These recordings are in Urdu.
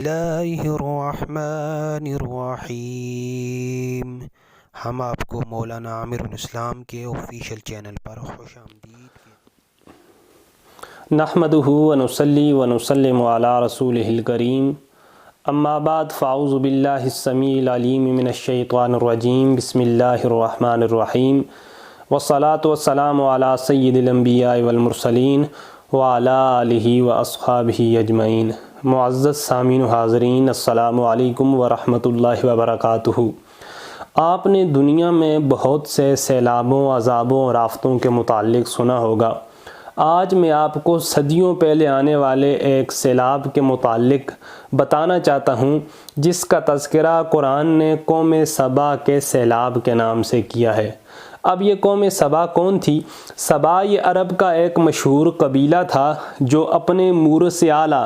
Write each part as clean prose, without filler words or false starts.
اللہ الرحمن الرحیم۔ ہم آپ کو مولانا عامر الاسلام کے آفیشیل چینل پر خوش آمدید نحمدہ ونصلی ونسلم علی رسولہ الکریم، اما بعد فاعوذ باللہ السمیع العلیم من الشیطان الرجیم، بسم اللہ الرحمن الرحیم، والصلاة والسلام علی سید الانبیاء والمرسلین وعلی آلہ واصحابہ اجمعین۔ معزز سامعین و حاضرین، السلام علیکم ورحمۃ اللہ وبرکاتہ۔ آپ نے دنیا میں بہت سے سیلابوں، عذابوں اور آفتوں کے متعلق سنا ہوگا۔ آج میں آپ کو صدیوں پہلے آنے والے ایک سیلاب کے متعلق بتانا چاہتا ہوں، جس کا تذکرہ قرآن نے قوم سبا کے سیلاب کے نام سے کیا ہے۔ اب یہ قوم سبا کون تھی؟ سبا یہ عرب کا ایک مشہور قبیلہ تھا جو اپنے مورث اعلیٰ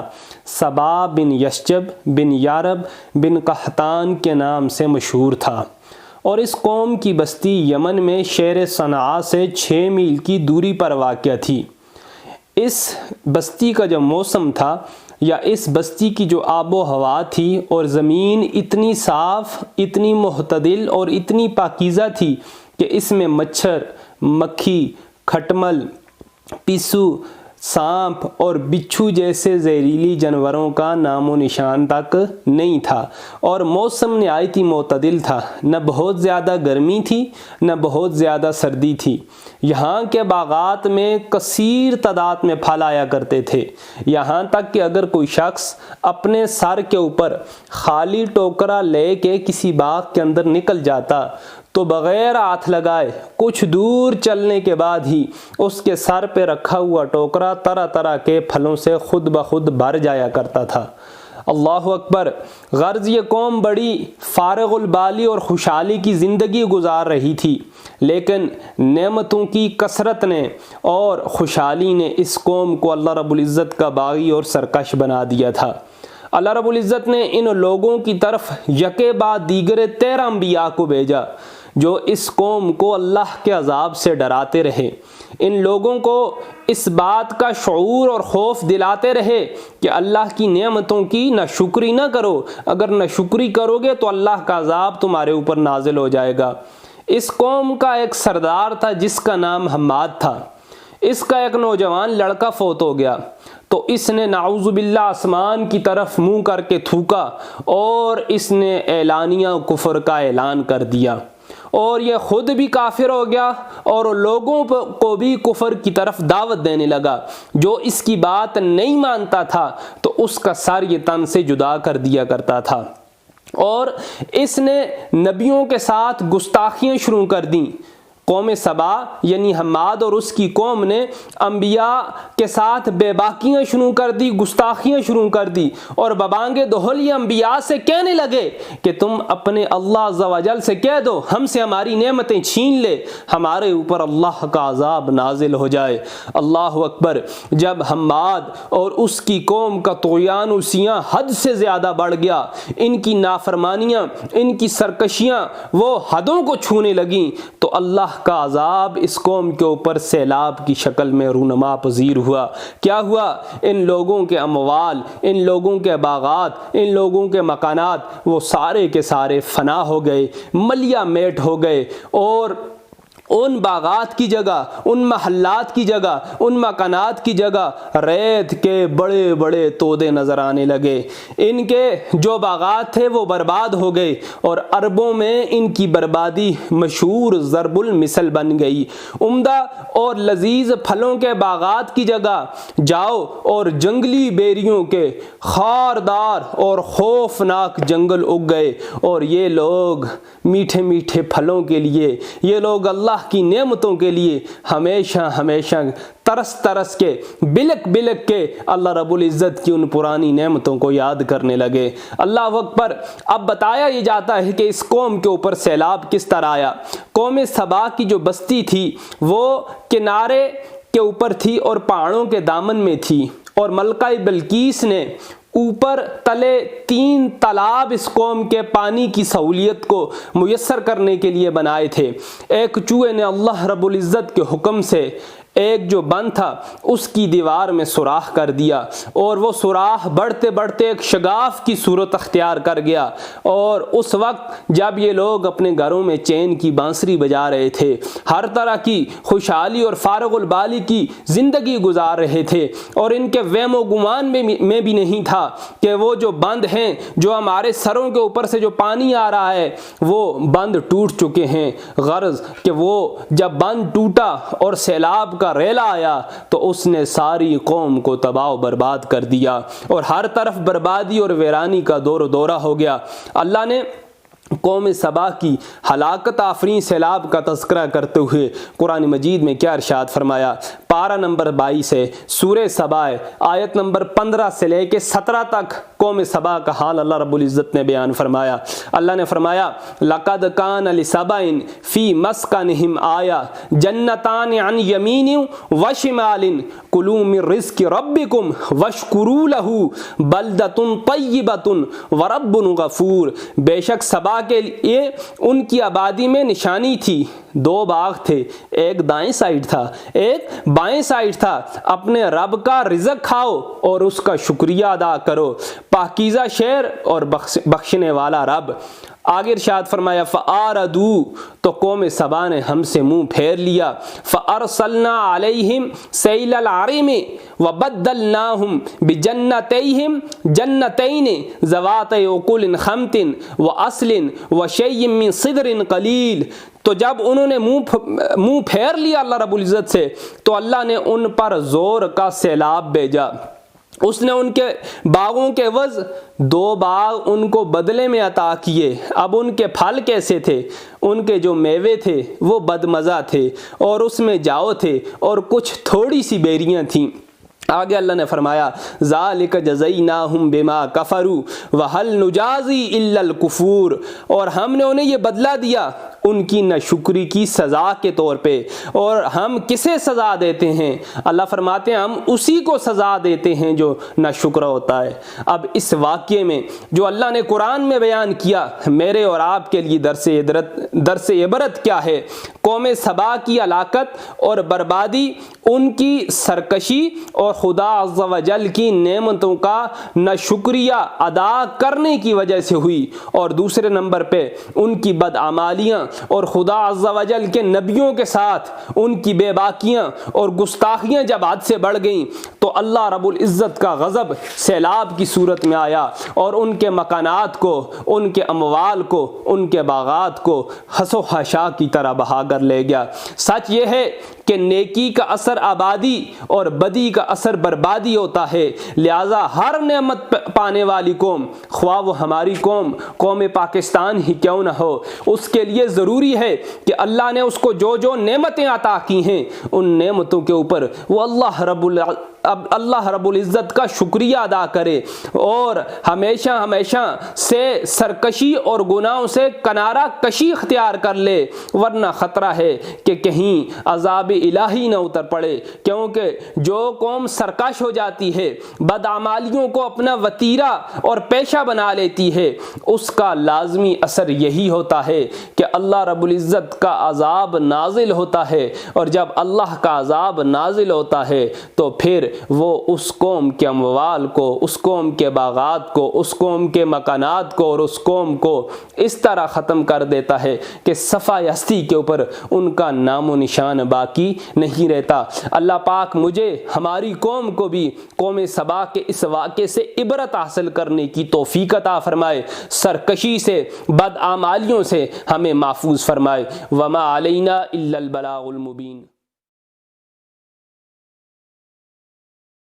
سبا بن یشجب بن یارب بن قحطان کے نام سے مشہور تھا، اور اس قوم کی بستی یمن میں شہر صنعاء سے 6 میل کی دوری پر واقع تھی۔ اس بستی کا جو موسم تھا یا اس بستی کی جو آب و ہوا تھی اور زمین اتنی صاف، اتنی معتدل اور اتنی پاکیزہ تھی کہ اس میں مچھر، مکھی، کھٹمل، پیسو، سانپ اور بچھو جیسے زہریلی جانوروں کا نام و نشان تک نہیں تھا، اور موسم نہایت ہی معتدل تھا، نہ بہت زیادہ گرمی تھی نہ بہت زیادہ سردی تھی۔ یہاں کے باغات میں کثیر تعداد میں پھل آیا کرتے تھے، یہاں تک کہ اگر کوئی شخص اپنے سر کے اوپر خالی ٹوکرا لے کے کسی باغ کے اندر نکل جاتا تو بغیر ہاتھ لگائے کچھ دور چلنے کے بعد ہی اس کے سر پہ رکھا ہوا ٹوکرا طرح طرح کے پھلوں سے خود بخود بھر جایا کرتا تھا۔ اللہ اکبر! غرض یہ قوم بڑی فارغ البالی اور خوشحالی کی زندگی گزار رہی تھی، لیکن نعمتوں کی کثرت نے اور خوشحالی نے اس قوم کو اللہ رب العزت کا باغی اور سرکش بنا دیا تھا۔ اللہ رب العزت نے ان لوگوں کی طرف یکے بعد دیگر 13 انبیاء کو بھیجا جو اس قوم کو اللہ کے عذاب سے ڈراتے رہے، ان لوگوں کو اس بات کا شعور اور خوف دلاتے رہے کہ اللہ کی نعمتوں کی ناشکری نہ کرو، اگر ناشکری کرو گے تو اللہ کا عذاب تمہارے اوپر نازل ہو جائے گا۔ اس قوم کا ایک سردار تھا جس کا نام حماد تھا۔ اس کا ایک نوجوان لڑکا فوت ہو گیا تو اس نے نعوذ باللہ آسمان کی طرف منہ کر کے تھوکا اور اس نے اعلانیہ کفر کا اعلان کر دیا، اور یہ خود بھی کافر ہو گیا اور لوگوں کو بھی کفر کی طرف دعوت دینے لگا۔ جو اس کی بات نہیں مانتا تھا تو اس کا سر یہ تن سے جدا کر دیا کرتا تھا، اور اس نے نبیوں کے ساتھ گستاخیاں شروع کر دیں۔ قوم سبا یعنی حماد اور اس کی قوم نے انبیاء کے ساتھ بے باکیاں شروع کر دی، گستاخیاں شروع کر دی، اور ببانگ دہل یہ انبیاء سے کہنے لگے کہ تم اپنے اللہ عز و جل سے کہہ دو ہم سے ہماری نعمتیں چھین لے، ہمارے اوپر اللہ کا عذاب نازل ہو جائے۔ اللہ اکبر! جب حماد اور اس کی قوم کا طغیان و عصیاں حد سے زیادہ بڑھ گیا، ان کی نافرمانیاں، ان کی سرکشیاں وہ حدوں کو چھونے لگیں، تو اللہ کا عذاب اس قوم کے اوپر سیلاب کی شکل میں رونما پذیر ہوا۔ کیا ہوا؟ ان لوگوں کے اموال، ان لوگوں کے باغات، ان لوگوں کے مکانات وہ سارے کے سارے فنا ہو گئے، ملیا میٹ ہو گئے، اور ان باغات کی جگہ، ان محلات کی جگہ، ان مکانات کی جگہ ریت کے بڑے بڑے تودے نظر آنے لگے۔ ان کے جو باغات تھے وہ برباد ہو گئے، اور عربوں میں ان کی بربادی مشہور ضرب المثل بن گئی۔ عمدہ اور لذیذ پھلوں کے باغات کی جگہ جاؤ اور جنگلی بیریوں کے خاردار اور خوفناک جنگل اگ گئے، اور یہ لوگ میٹھے میٹھے پھلوں کے لیے، یہ لوگ اللہ کی نعمتوں کے لیے ہمیشہ ہمیشہ ترس ترس کے، بلک بلک کے اللہ رب العزت کی ان پرانی نعمتوں کو یاد کرنے لگے۔ اللہ اکبر! اب بتایا یہ جاتا ہے کہ اس قوم کے اوپر سیلاب کس طرح آیا۔ قوم سبا کی جو بستی تھی وہ کنارے کے اوپر تھی اور پہاڑوں کے دامن میں تھی، اور ملکہ بلقیس نے اوپر تلے 3 تالاب اس قوم کے پانی کی سہولیت کو میسر کرنے کے لیے بنائے تھے۔ ایک چوہے نے اللہ رب العزت کے حکم سے ایک جو بند تھا اس کی دیوار میں سوراخ کر دیا، اور وہ سوراخ بڑھتے بڑھتے ایک شگاف کی صورت اختیار کر گیا، اور اس وقت جب یہ لوگ اپنے گھروں میں چین کی بانسری بجا رہے تھے، ہر طرح کی خوشحالی اور فارغ البالی کی زندگی گزار رہے تھے، اور ان کے وہم و گمان میں بھی نہیں تھا کہ وہ جو بند ہیں، جو ہمارے سروں کے اوپر سے جو پانی آ رہا ہے، وہ بند ٹوٹ چکے ہیں۔ غرض کہ وہ جب بند ٹوٹا اور سیلاب کا ریلا آیا تو اس نے ساری قوم کو تباہ و برباد کر دیا، اور ہر طرف بربادی اور ویرانی کا دور و دورہ ہو گیا۔ اللہ نے قوم سبا کی ہلاکت آفرین سیلاب کا تذکرہ کرتے ہوئے قرآن مجید میں کیا ارشاد فرمایا؟ پارہ نمبر 22 ہے، سورہ سبا ہے، آیت نمبر 15 سے لے کے 17 تک قوم سبا کا حال اللہ رب العزت نے بیان فرمایا۔ اللہ نے فرمایا لَقَدْ كَانَ لِسَبَإٍ فِي مَسْكَنِهِمْ آيَةٌ جَنَّتَانِ عَنْ يَمِينٍ وَشِمَالٍ كُلُوا مِنْ رِزْقِ رَبِّكُمْ وَاشْكُرُوا لَهُ بَلْدَةٌ طَيِّبَةٌ وَرَبٌّ غَفُورٌ۔ بے شک سبا کے لیے ان کی آبادی میں نشانی تھی، 2 باغ تھے، ایک دائیں سائڈ تھا، ایک بائیں سائڈ تھا۔ اپنے رب کا رزق کھاؤ اور اس کا شکریہ ادا کرو، پاکیزہ شہر اور بخشنے والا رب۔ آگے ارشاد فرمایا فَآرَدُوا، تو قوم سبا نے ہم سے منہ پھیر لیا، فَأَرْسَلْنَا عَلَيْهِمْ سَيْلَ الْعَرِمِ وَبَدَّلْنَاهُمْ بِجَنَّتَيْهِمْ جَنَّتَيْنِ ذَوَاتَيْ أُكُلٍ خَمْطٍ وَأَصْلٍ وَشَيْءٍ مِّن صِدْرٍ قَلِيلٍ۔ تو جب انہوں نے منہ پھیر لیا اللہ رب العزت سے، تو اللہ نے ان پر زور کا سیلاب بھیجا۔ اس نے ان کے باغوں کے عوض 2 باغ ان کو بدلے میں عطا کیے۔ اب ان کے پھل کیسے تھے؟ ان کے جو میوے تھے وہ بدمزہ تھے، اور اس میں جاؤ تھے، اور کچھ تھوڑی سی بیریاں تھیں۔ آگے اللہ نے فرمایا ذَلِكَ جَزَيْنَاهُمْ بِمَا كَفَرُوا وَهَلْ نُجَازِي إِلَّا الْكُفُورَ، اور ہم نے انہیں یہ بدلہ دیا ان کی ناشکری کی سزا کے طور پہ۔ اور ہم کسے سزا دیتے ہیں؟ اللہ فرماتے ہیں ہم اسی کو سزا دیتے ہیں جو ناشکر ہوتا ہے۔ اب اس واقعے میں جو اللہ نے قرآن میں بیان کیا، میرے اور آپ کے لیے درس عبرت کیا ہے؟ قوم سبا کی ہلاکت اور بربادی ان کی سرکشی اور خدا عز و جل کی نعمتوں کا ناشکریہ ادا کرنے کی وجہ سے ہوئی، اور دوسرے نمبر پہ ان کی بدعمالیاں اور خدا عز و جل کے نبیوں کے ساتھ ان کی بے باکیاں اور گستاخیاں جب حد سے بڑھ گئیں تو اللہ رب العزت کا غضب سیلاب کی صورت میں آیا، اور ان کے مکانات کو، ان کے اموال کو، ان کے باغات کو حس و خاشاک کی طرح بہا کر لے گیا۔ سچ یہ ہے کہ نیکی کا اثر آبادی اور بدی کا اثر بربادی ہوتا ہے، لہٰذا ہر نعمت پانے والی قوم، خواہ وہ ہماری قوم پاکستان ہی کیوں نہ ہو، اس کے لیے ضروری ہے کہ اللہ نے اس کو جو جو نعمتیں عطا کی ہیں ان نعمتوں کے اوپر وہ اللہ رب العزت کا شکریہ ادا کرے، اور ہمیشہ سے سرکشی اور گناہوں سے کنارہ کشی اختیار کر لے، ورنہ خطرہ ہے کہ کہیں عذاب الہی نہ اتر پڑے۔ کیونکہ جو قوم سرکش ہو جاتی ہے، بدعمالیوں کو اپنا وتیرہ اور پیشہ بنا لیتی ہے، اس کا لازمی اثر یہی ہوتا ہے کہ اللہ رب العزت کا عذاب نازل ہوتا ہے، اور جب اللہ کا عذاب نازل ہوتا ہے تو پھر وہ اس قوم کے اموال کو، اس قوم کے باغات کو، اس قوم کے مکانات کو، اور اس قوم کو اس طرح ختم کر دیتا ہے کہ صفحہ ہستی کے اوپر ان کا نام و نشان باقی نہیں رہتا۔ اللہ پاک مجھے، ہماری قوم کو بھی قوم سبا کے اس واقعے سے عبرت حاصل کرنے کی توفیق عطا فرمائے، سرکشی سے، بدعمالیوں سے ہمیں محفوظ فرمائے۔ وما علینا الا البلاغ المبین۔